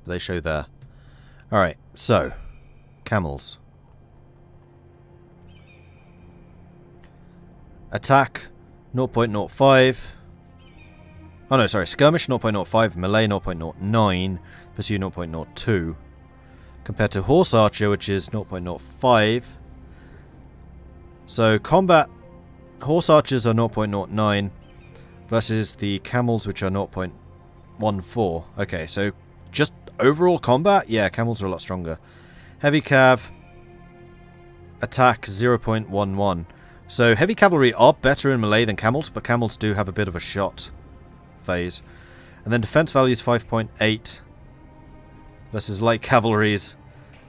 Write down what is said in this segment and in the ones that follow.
They show there. Alright, so. Camels. Attack 0.05. Oh no, sorry. Skirmish 0.05. Melee 0.09. Pursue 0.02. Compared to Horse Archer, which is 0.05. So combat. Horse Archers are 0.09. Versus the Camels, which are 0.14. Okay, so just overall combat? Yeah, Camels are a lot stronger. Heavy Cav. Attack 0.11. So heavy cavalry are better in melee than camels, but camels do have a bit of a shot phase. And then defense value is 5.8 versus light cavalry's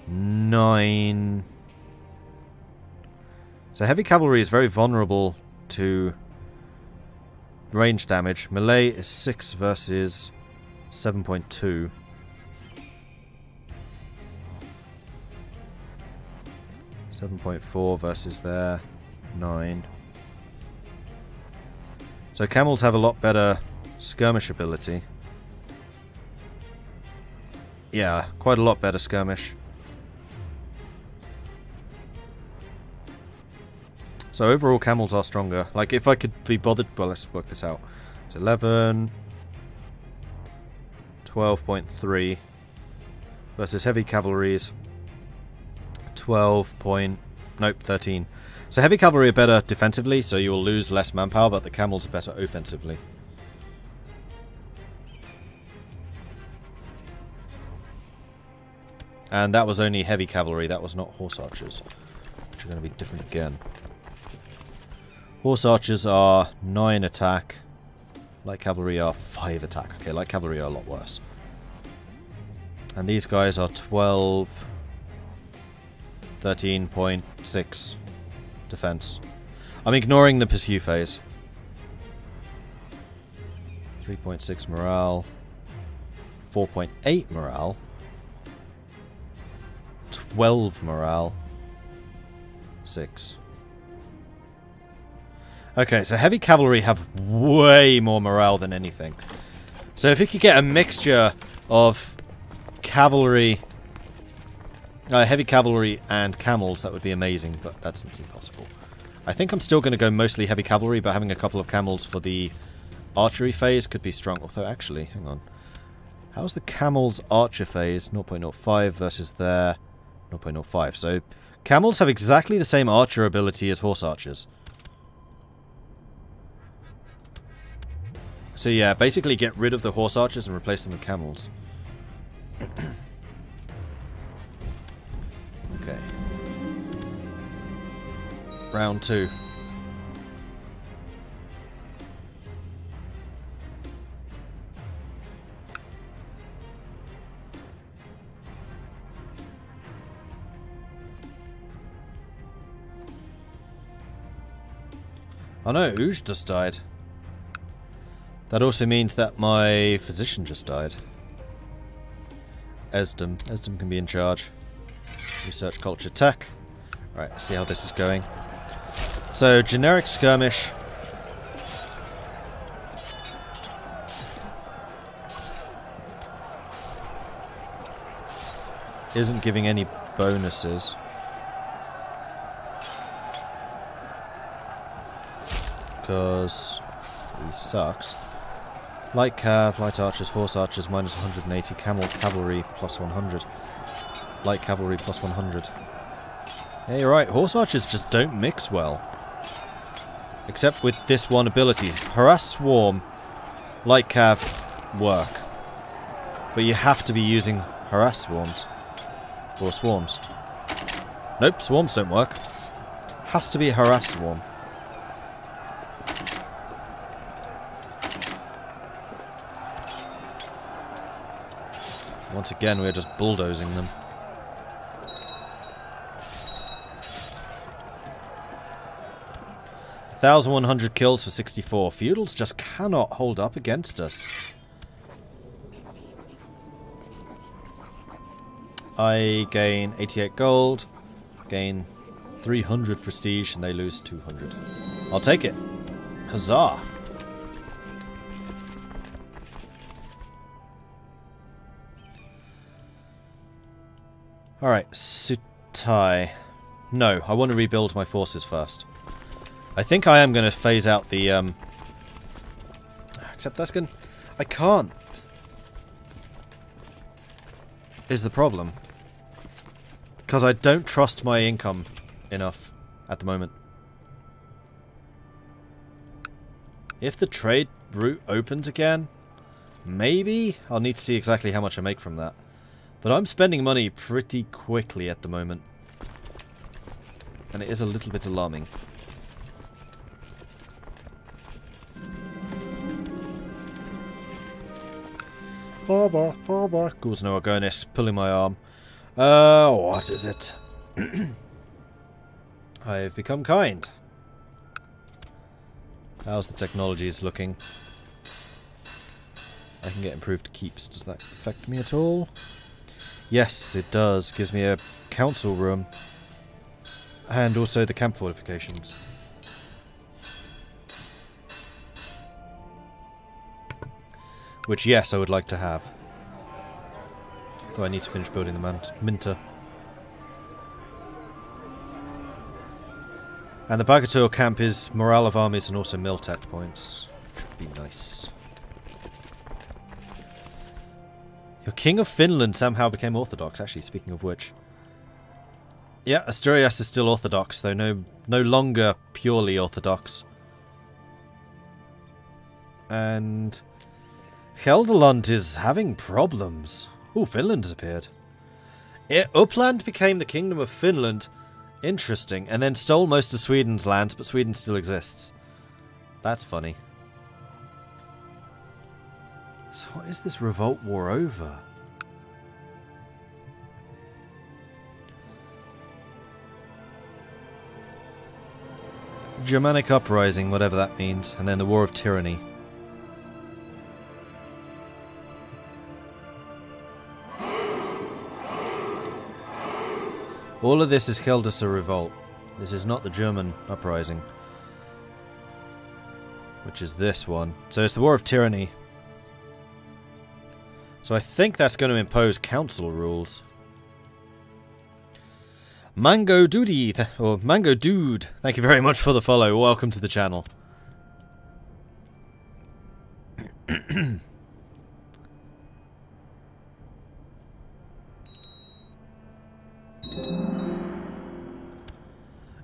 9. So heavy cavalry is very vulnerable to range damage. Melee is 6 versus 7.2. .4 versus their 9. So camels have a lot better skirmish ability. Yeah, quite a lot better skirmish. So overall camels are stronger. Like if I could be bothered, well, let's work this out. It's 11, 12.3 versus heavy cavalry's 13. So heavy cavalry are better defensively, so you will lose less manpower, but the camels are better offensively. And that was only heavy cavalry, that was not horse archers, which are going to be different again. Horse archers are 9 attack, light cavalry are 5 attack. Okay, light cavalry are a lot worse. And these guys are 12, 13.6 defense. I'm ignoring the pursue phase. 3.6 morale. 4.8 morale. 12 morale. 6. Okay, so heavy cavalry have way more morale than anything. So if you could get a mixture of cavalry, heavy cavalry and camels, that would be amazing, but that doesn't seem possible. I think I'm still going to go mostly heavy cavalry, but having a couple of camels for the archery phase could be strong. Although, actually, hang on. How's the camels archer phase? 0.05 versus their 0.05. So, camels have exactly the same archer ability as horse archers. So yeah, basically get rid of the horse archers and replace them with camels. Okay. Round 2. Oh no, Ouge just died. That also means that my physician just died. Esdom. Esdom can be in charge. Research culture tech. Right, let's see how this is going. So, generic skirmish. Isn't giving any bonuses. Because he sucks. Light cav, light archers, horse archers, minus 180, camel cavalry, plus 100. Light cavalry, plus 100. Yeah, you're right, horse archers just don't mix well. Except with this one ability. Harass swarm, light cav, work. But you have to be using harass swarms. Or swarms. Nope, swarms don't work. Has to be a harass swarm. Once again, we're just bulldozing them. $1,100 kills for 64. Feudals just cannot hold up against us. I gain 88 gold, gain 300 prestige, and they lose 200. I'll take it. Huzzah! Alright, Sutai. No, I want to rebuild my forces first. I think I am going to phase out the... Except that's going... I can't. Is the problem. Because I don't trust my income enough at the moment. If the trade route opens again, maybe I'll need to see exactly how much I make from that. But I'm spending money pretty quickly at the moment. And it is a little bit alarming. Ghouls no Argonis, pulling my arm. What is it? I've become kind. How's the technologies looking? I can get improved keeps. Does that affect me at all? Yes, it does. Gives me a council room. And also the camp fortifications. Which, yes, I would like to have. Though I need to finish building the Minter. And the Bagatur camp is morale of armies and also Miltech points. Should be nice. Your King of Finland somehow became Orthodox, actually, speaking of which. Yeah, Asturias is still Orthodox, though no longer purely Orthodox. And Gelderland is having problems. Ooh, Finland has appeared. Uppland became the Kingdom of Finland. Interesting. And then stole most of Sweden's lands, but Sweden still exists. That's funny. So what is this revolt war over? Germanic Uprising, whatever that means. And then the War of Tyranny. All of this is Hildesser Revolt. This is not the German Uprising. Which is this one. So it's the War of Tyranny. So I think that's going to impose council rules. Mango Doody, or Mango Dude, thank you very much for the follow. Welcome to the channel.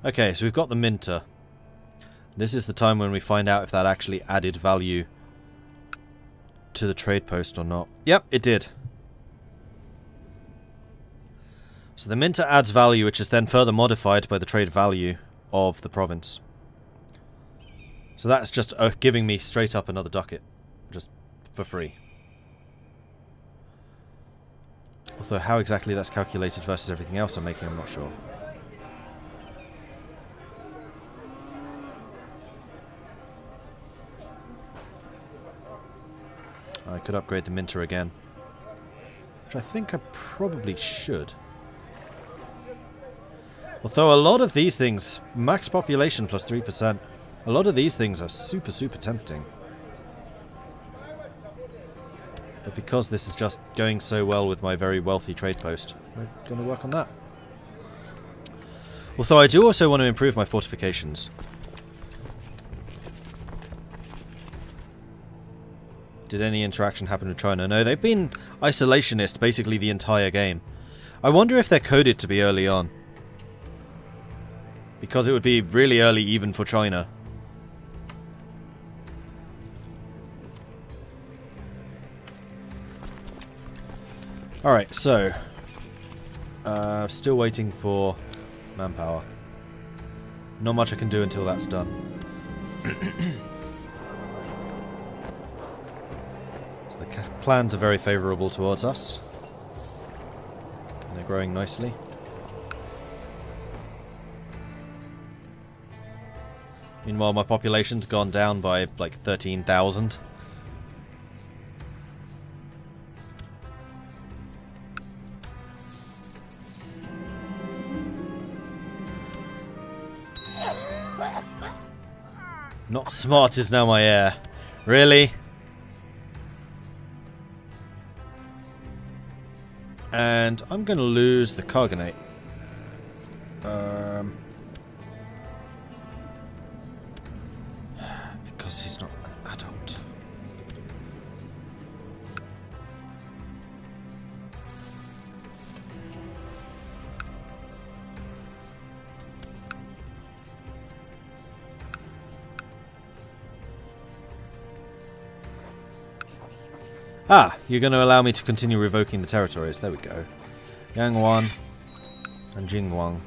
Okay, so we've got the Minter. This is the time when we find out if that actually added value to the trade post or not. Yep, it did. So the Minter adds value, which is then further modified by the trade value of the province. So that's just giving me straight up another ducat. Just for free. Although how exactly that's calculated versus everything else I'm making, I'm not sure. I could upgrade the Minter again. Which I think I probably should. Although a lot of these things, max population plus 3%, a lot of these things are super, super tempting. But because this is just going so well with my very wealthy trade post, we're going to work on that. Although I do also want to improve my fortifications. Did any interaction happen with China? No, they've been isolationist basically the entire game. I wonder if they're coded to be early on. Because it would be really early even for China. Alright, so... still waiting for manpower. Not much I can do until that's done. So the clans are very favourable towards us. And they're growing nicely. Meanwhile, my population's gone down by like 13,000. Not smart is now my heir. Really? And I'm going to lose the Cargonate. Because he's not an adult. Ah, you're going to allow me to continue revoking the territories. There we go. Yangwan and Jingguang.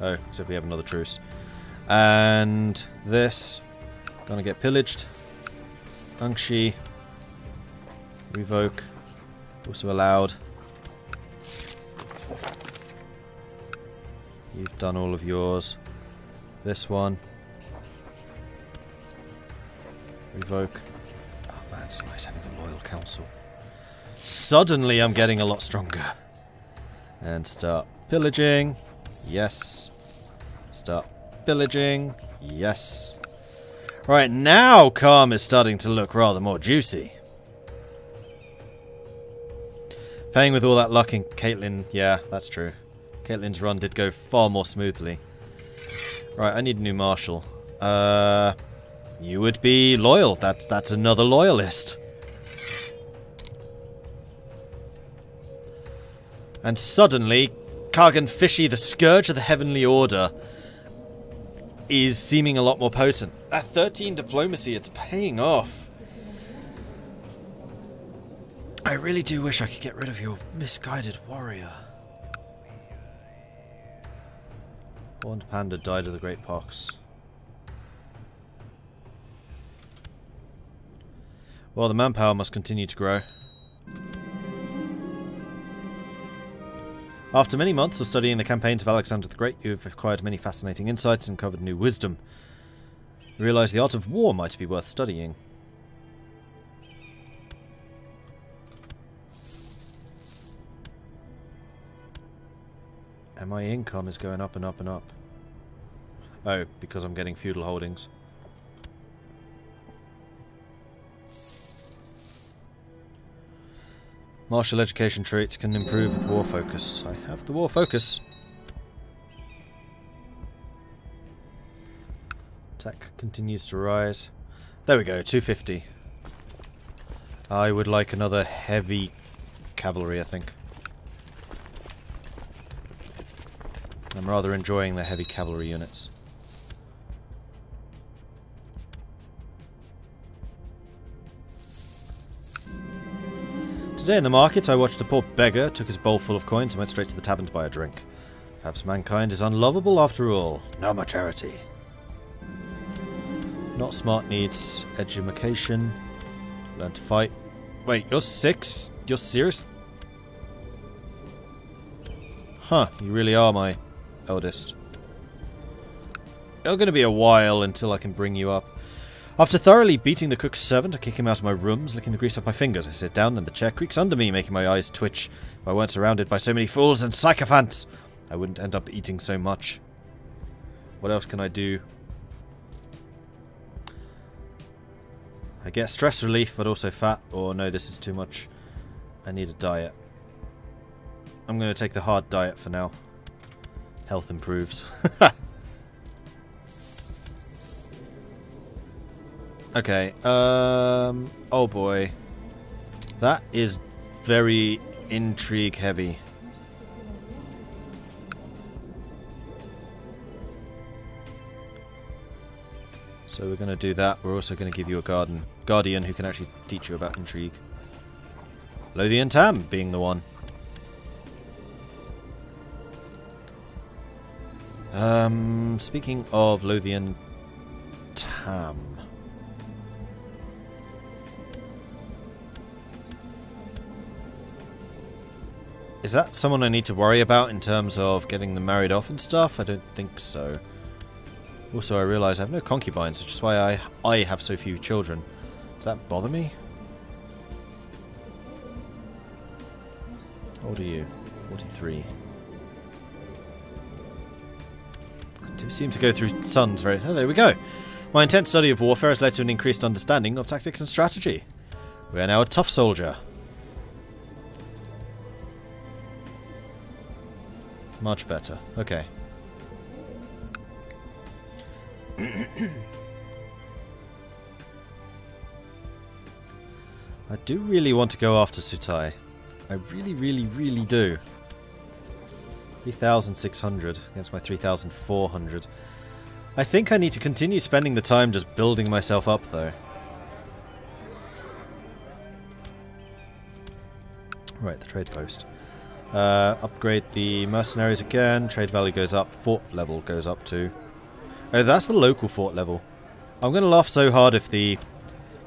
Oh, except we have another truce. And this. Gonna get pillaged. Guangxi. Revoke. Also allowed. You've done all of yours. This one. Revoke. Oh man, it's nice having a loyal council. Suddenly I'm getting a lot stronger. And start pillaging. Yes. Start pillaging. Yes. Right, now calm is starting to look rather more juicy. Playing with all that luck in Caitlyn, yeah, that's true. Caitlyn's run did go far more smoothly. Right, I need a new marshal. You would be loyal. That's another loyalist. And suddenly, Kargan Fishy, the Scourge of the Heavenly Order, is seeming a lot more potent. That 13 diplomacy, it's paying off. I really do wish I could get rid of your misguided warrior. Horned Panda died of the Great Pox. Well, the manpower must continue to grow. After many months of studying the campaigns of Alexander the Great, you have acquired many fascinating insights and uncovered new wisdom. You realize the art of war might be worth studying. And my income is going up and up and up. Oh, because I'm getting feudal holdings. Martial education traits can improve with war focus. I have the war focus. Attack continues to rise. There we go, 250. I would like another heavy cavalry, I think. I'm rather enjoying the heavy cavalry units. Today in the market, I watched a poor beggar, took his bowl full of coins and went straight to the tavern to buy a drink. Perhaps mankind is unlovable after all. No more charity. Not smart needs education. Learn to fight. Wait, you're 6? You're serious? Huh, you really are my eldest. It's going to be a while until I can bring you up. After thoroughly beating the cook's servant, I kick him out of my rooms, licking the grease off my fingers. I sit down and the chair creaks under me, making my eyes twitch. If I weren't surrounded by so many fools and sycophants, I wouldn't end up eating so much. What else can I do? I get stress relief, but also fat. Or no, this is too much. I need a diet. I'm going to take the hard diet for now. Health improves. Okay, oh boy. That is very intrigue heavy. So we're going to do that. We're also going to give you a guardian who can actually teach you about intrigue. Lothian Tam being the one. Speaking of Lothian Tam. Is that someone I need to worry about in terms of getting them married off and stuff? I don't think so. Also, I realise I have no concubines, which is why I have so few children. Does that bother me? How old are you? 43. Do seem to go through sons very... Oh, there we go. My intense study of warfare has led to an increased understanding of tactics and strategy. We are now a tough soldier. Much better. Okay. I do really want to go after Sutai. I really, really, really do. 3,600 against my 3,400. I think I need to continue spending the time just building myself up, though. Right, the trade post. Upgrade the mercenaries again. Trade value goes up. Fort level goes up too. Oh, that's the local fort level. I'm going to laugh so hard if the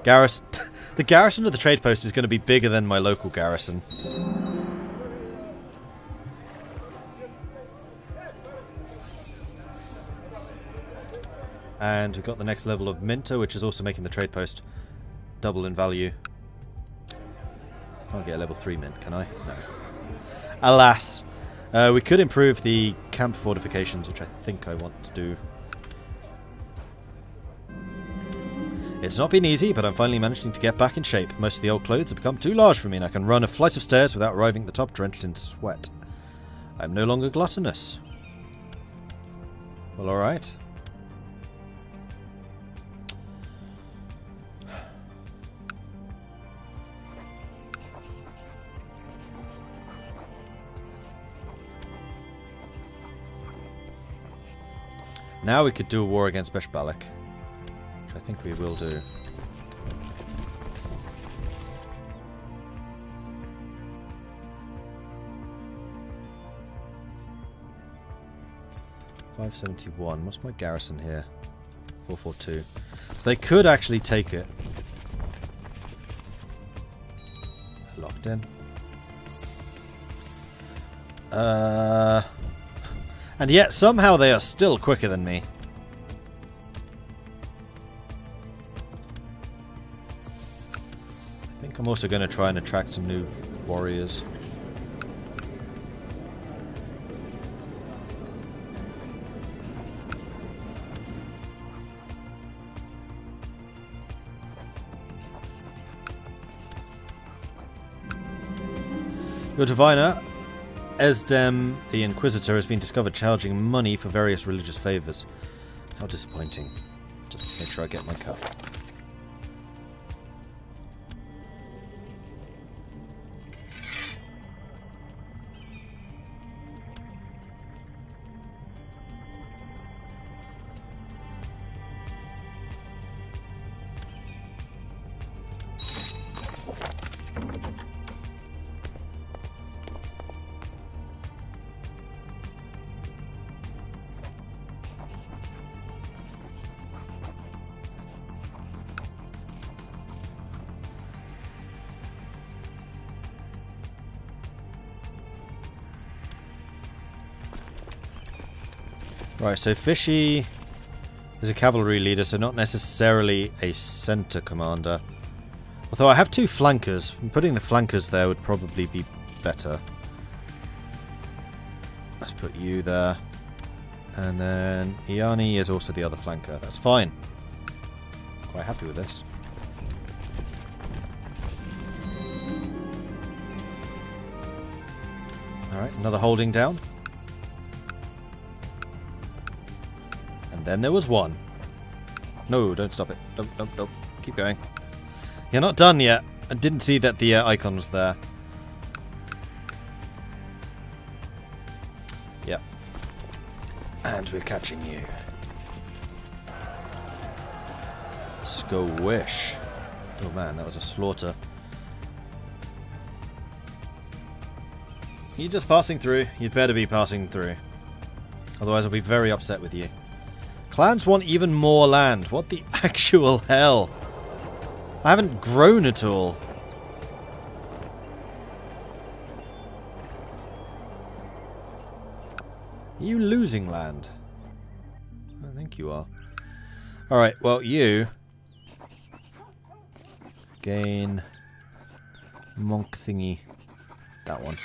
garrison... the garrison of the trade post is going to be bigger than my local garrison. And we've got the next level of Minter, which is also making the trade post double in value. Can't get a level 3 mint, can I? No. Alas. We could improve the camp fortifications, which I think I want to do. It's not been easy, but I'm finally managing to get back in shape. Most of the old clothes have become too large for me, and I can run a flight of stairs without arriving at the top drenched in sweat. I'm no longer gluttonous. Well, alright. Now we could do a war against Beshbalak, which I think we will do. .571. What's my garrison here? 442. So they could actually take it. They're locked in. And yet, somehow they are still quicker than me. I think I'm also going to try and attract some new warriors. Your diviner, Esdem the Inquisitor, has been discovered charging money for various religious favours. How disappointing. Just make sure I get my cut. Right, so Fishy is a cavalry leader, so not necessarily a centre commander. Although I have two flankers. Putting the flankers there would probably be better. Let's put you there. And then Iani is also the other flanker. That's fine. Quite happy with this. Alright, another holding down. And then there was one. No, don't stop it. Don't. Keep going. You're not done yet. I didn't see that the icon was there. Yep. And we're catching you. Squish. Oh man, that was a slaughter. You're just passing through. You'd better be passing through. Otherwise I'll be very upset with you. Clans want even more land. What the actual hell? I haven't grown at all. Are you losing land? I think you are. Alright, well, you gain monk thingy. That one.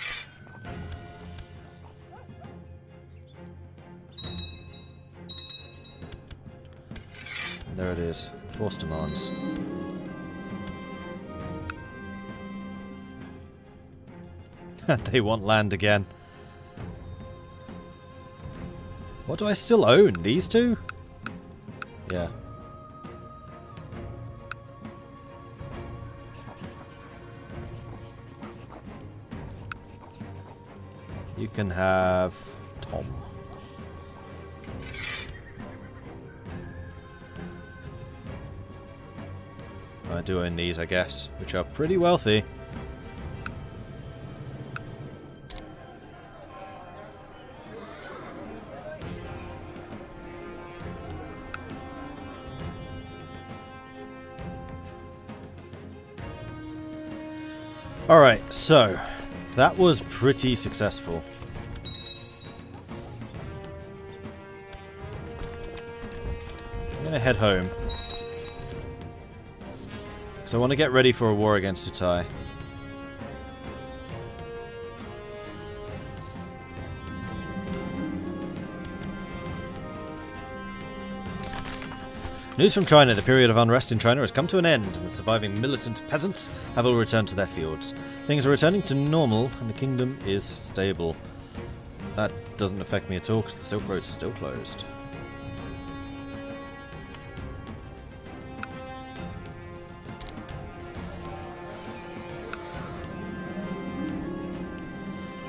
There it is. Force demands. They want land again. What do I still own? These two? Yeah. You can have Tom. I do own these, I guess, which are pretty wealthy. Alright, so that was pretty successful. I'm going to head home. Because I want to get ready for a war against Utai. News from China. The period of unrest in China has come to an end, and the surviving militant peasants have all returned to their fields. Things are returning to normal, and the kingdom is stable. That doesn't affect me at all, because the Silk Road's still closed.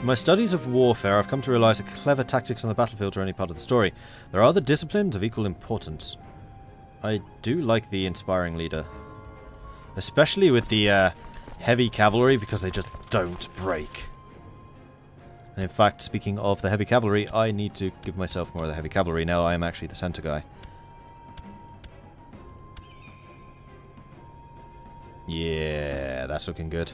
In my studies of warfare, I've come to realise that clever tactics on the battlefield are only part of the story. There are other disciplines of equal importance. I do like the inspiring leader. Especially with the heavy cavalry, because they just don't break. And in fact, speaking of the heavy cavalry, I need to give myself more of the heavy cavalry. Now I am actually the center guy. Yeah, that's looking good.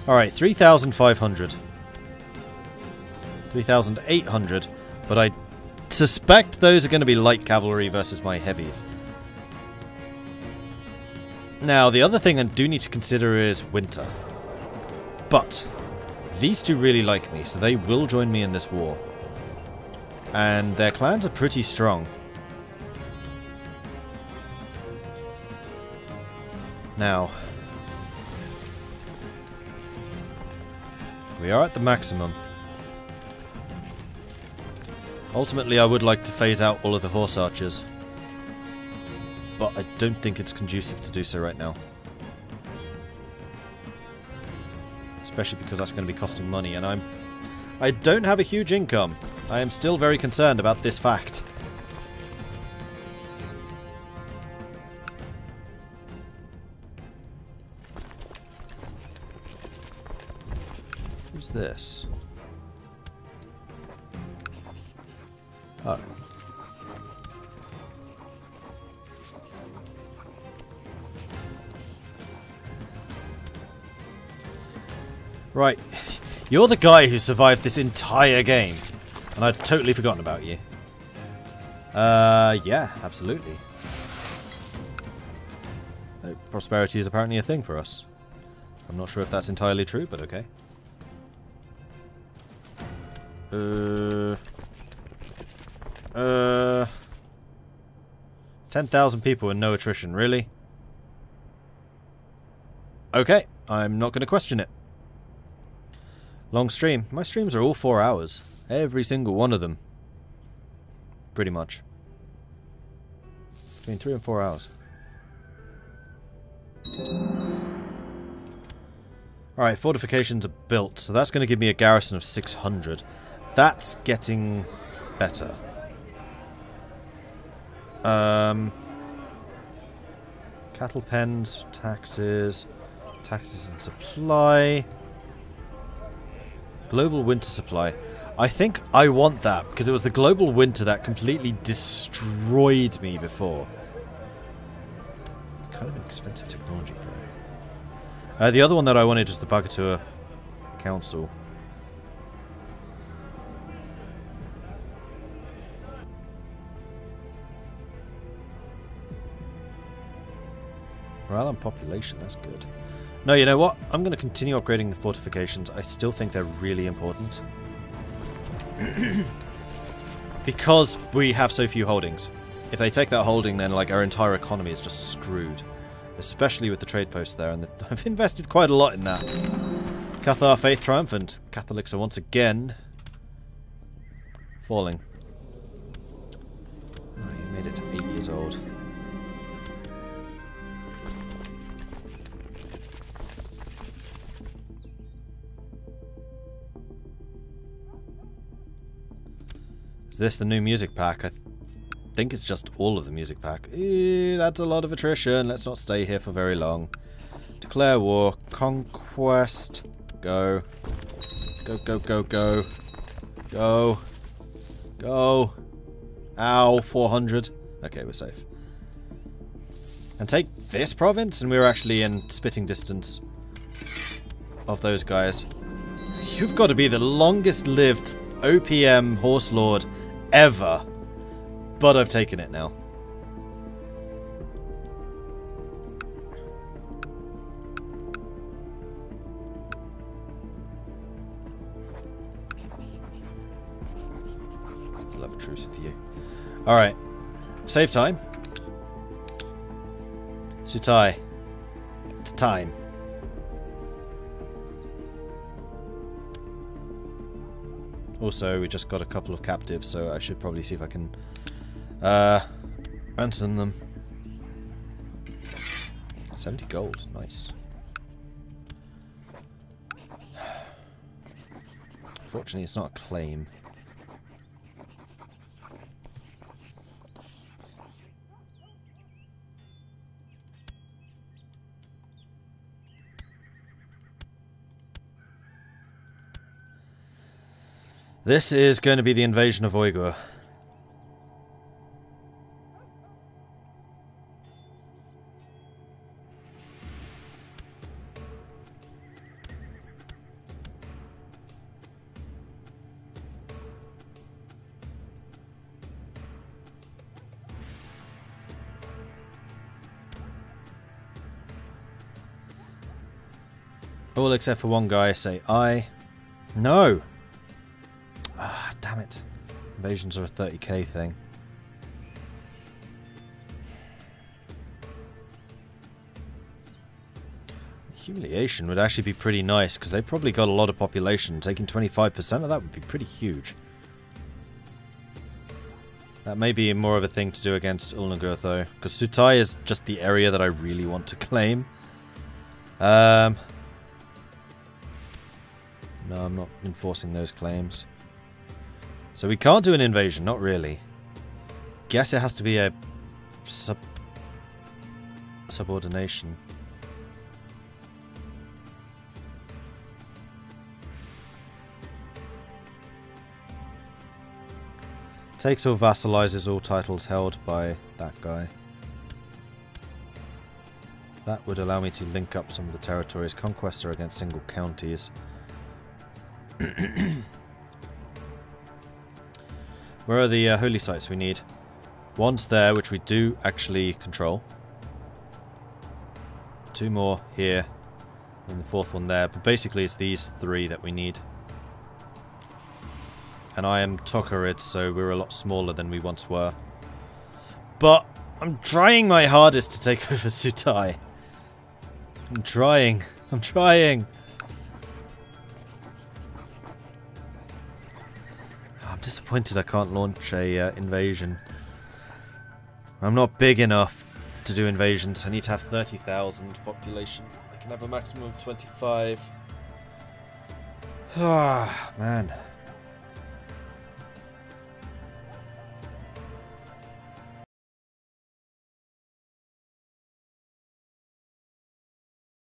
Alright, 3,500. 3,800. But I suspect those are going to be light cavalry versus my heavies. Now, the other thing I do need to consider is winter. But these two really like me, so they will join me in this war. And their clans are pretty strong. Now, we are at the maximum. Ultimately, I would like to phase out all of the horse archers. But I don't think it's conducive to do so right now. Especially because that's going to be costing money, and I don't have a huge income. I am still very concerned about this fact. Who's this? Oh. Right. You're the guy who survived this entire game. And I'd totally forgotten about you. Yeah, absolutely. Oh, prosperity is apparently a thing for us. I'm not sure if that's entirely true, but okay. 10,000 people and no attrition, really? Okay, I'm not going to question it. Long stream. My streams are all 4 hours. Every single one of them. Pretty much. Between 3 and 4 hours. Alright, fortifications are built, so that's going to give me a garrison of 600. That's getting better. Cattle pens, taxes and supply. Global winter supply. I think I want that, because it was the global winter that completely destroyed me before. Kind of an expensive technology, though. The other one that I wanted was the Bagatur Council. Morale and population, that's good. No, you know what? I'm going to continue upgrading the fortifications. I still think they're really important. Because we have so few holdings. If they take that holding, then like our entire economy is just screwed. Especially with the trade post there, and I've invested quite a lot in that. Cathar Faith Triumphant. Catholics are once again falling. Oh, you made it to 8 years old. Is this the new music pack? I think it's just all of the music pack. That's a lot of attrition. Let's not stay here for very long. Declare war. Conquest. Go. Go, go, go, go. Go. Go. Ow, 400. Okay, we're safe. And take this province, and we're actually in spitting distance of those guys. You've got to be the longest lived OPM Horse Lord ever. But I've taken it now. Still have a truce with you. Alright. Save time. Sutai. It's time. Also, we just got a couple of captives, so I should probably see if I can ransom them. 70 gold, nice. Unfortunately, it's not a claim. This is going to be the invasion of Uyghur. All except for one guy say I. No! Ah, damn it. Invasions are a 30k thing. Humiliation would actually be pretty nice, because they've probably got a lot of population. Taking 25% of that would be pretty huge. That may be more of a thing to do against Ulnagur, though, because Sutai is just the area that I really want to claim. No, I'm not enforcing those claims. So we can't do an invasion, not really. Guess it has to be a subordination. Takes or vassalizes all titles held by that guy. That would allow me to link up some of the territories. Conquests are against single counties. Where are the holy sites we need? One's there, which we do actually control. Two more here. And the fourth one there. But basically it's these three that we need. And I am Tokarid, so we're a lot smaller than we once were. But I'm trying my hardest to take over Sutai. I'm trying. I'm trying. I'm disappointed I can't launch a invasion. I'm not big enough to do invasions. I need to have 30,000 population. I can have a maximum of 25. Ah, man.